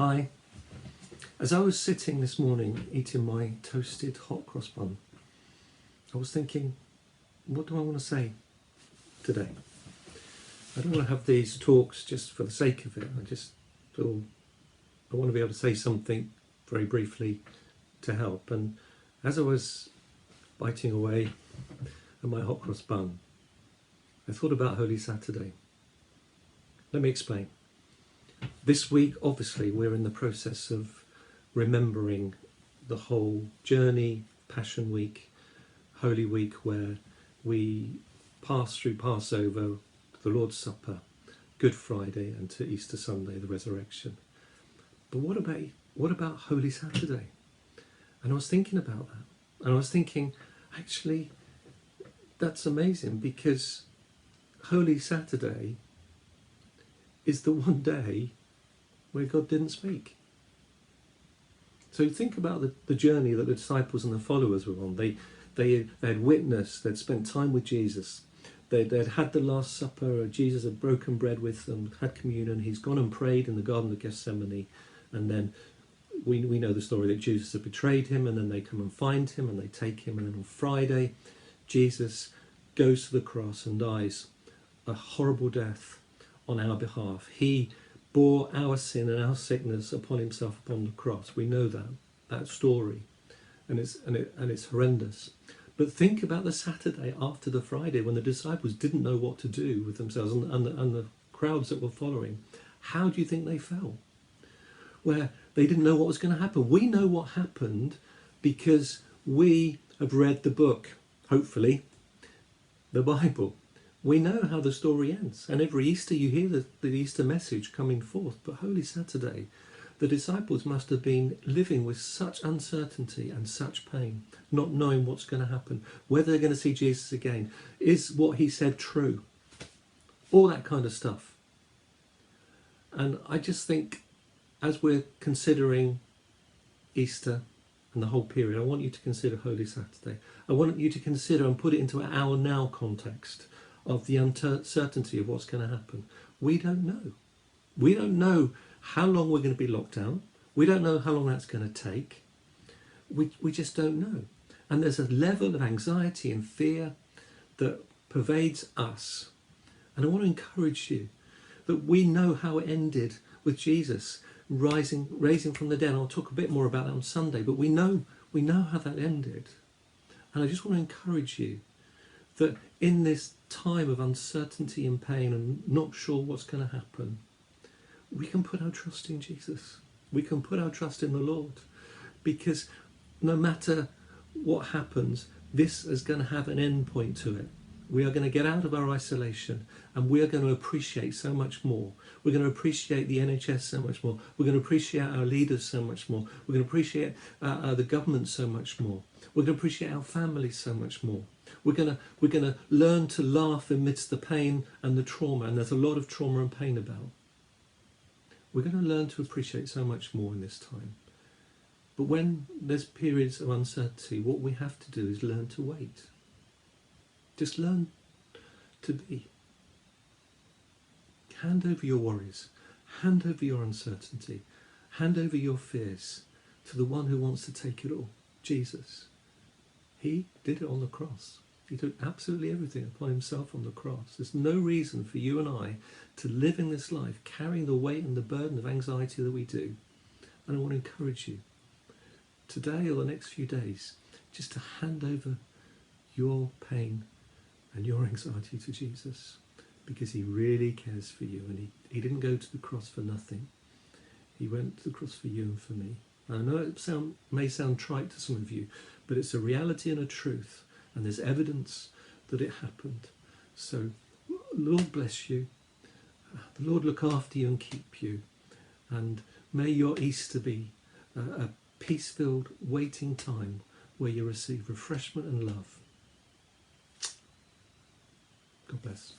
Hi. As I was sitting this morning eating my toasted hot cross bun, I was thinking, what do I want to say today? I don't want to have these talks just for the sake of it. I just feel I want to be able to say something very briefly to help. And as I was biting away at my hot cross bun, I thought about Holy Saturday. Let me explain. This week, obviously, we're in the process of remembering the whole journey, Passion Week, Holy Week, where we pass through Passover, the Lord's Supper, Good Friday, and to Easter Sunday, the Resurrection. But what about Holy Saturday? And I was thinking about that. And I was thinking, actually, that's amazing, because Holy Saturday is the one day where God didn't speak. So think about the journey that the disciples and the followers were on. They had witnessed, they'd spent time with Jesus, they'd had the Last Supper, Jesus had broken bread with them, had communion, he's gone and prayed in the Garden of Gethsemane, and then we know the story that Jesus had betrayed him, and then they come and find him and they take him, and then on Friday Jesus goes to the cross and dies a horrible death on our behalf. He bore our sin and our sickness upon himself upon the cross. We know that story, and it's horrendous. But think about the Saturday after the Friday, when the disciples didn't know what to do with themselves, and the crowds that were following. How do you think they felt? Where they didn't know what was going to happen. We know what happened because we have read the book, hopefully, the Bible. We know how the story ends, and every Easter you hear the Easter message coming forth. But Holy Saturday, the disciples must have been living with such uncertainty and such pain, not knowing what's going to happen, whether they're going to see Jesus again, is what he said true, all that kind of stuff. And I just think, as we're considering Easter and the whole period, I want you to consider Holy Saturday. I want you to consider and put it into our now context of the uncertainty of what's going to happen. We don't know. We don't know how long we're going to be locked down. We don't know how long that's going to take. We just don't know. And there's a level of anxiety and fear that pervades us. And I want to encourage you that we know how it ended with Jesus raising from the dead. I'll talk a bit more about that on Sunday, but we know how that ended. And I just want to encourage you that in this time of uncertainty and pain and not sure what's going to happen, we can put our trust in Jesus. We can put our trust in the Lord, because no matter what happens, this is going to have an end point to it. We are going to get out of our isolation, and we are going to appreciate so much more. We're going to appreciate the NHS so much more. We're going to appreciate our leaders so much more. We're going to appreciate the government so much more. We're going to appreciate our families so much more. We're going to learn to laugh amidst the pain and the trauma, and there's a lot of trauma and pain about. We're going to learn to appreciate so much more in this time. But when there's periods of uncertainty, what we have to do is learn to wait. Just learn to be. Hand over your worries. Hand over your uncertainty. Hand over your fears to the one who wants to take it all, Jesus. He did it on the cross. He took absolutely everything upon himself on the cross. There's no reason for you and I to live in this life carrying the weight and the burden of anxiety that we do. And I want to encourage you today or the next few days just to hand over your pain and your anxiety to Jesus, because he really cares for you, and he didn't go to the cross for nothing. He went to the cross for you and for me. I know it may sound trite to some of you, but it's a reality and a truth, and there's evidence that it happened. So, Lord bless you. The Lord look after you and keep you. And may your Easter be a peace-filled waiting time where you receive refreshment and love. God bless.